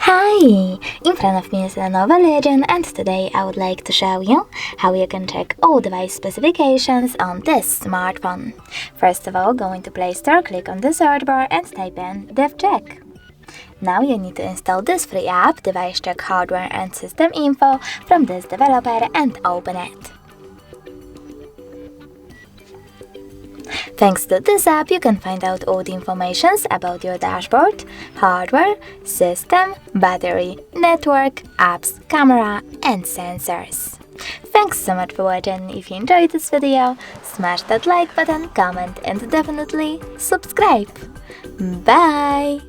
Hi! In front of me is Lenovo Legion, and today I would like to show you how you can check all device specifications on this smartphone. First of all, go into Play Store, click on the search bar and type in DevCheck. Now you need to install this free app, DevCheck Hardware and System Info, from this developer and open it. Thanks to this app, you can find out all the information about your dashboard, hardware, system, battery, network, apps, camera, and sensors. Thanks so much for watching. If you enjoyed this video, smash that like button, comment, and definitely subscribe. Bye!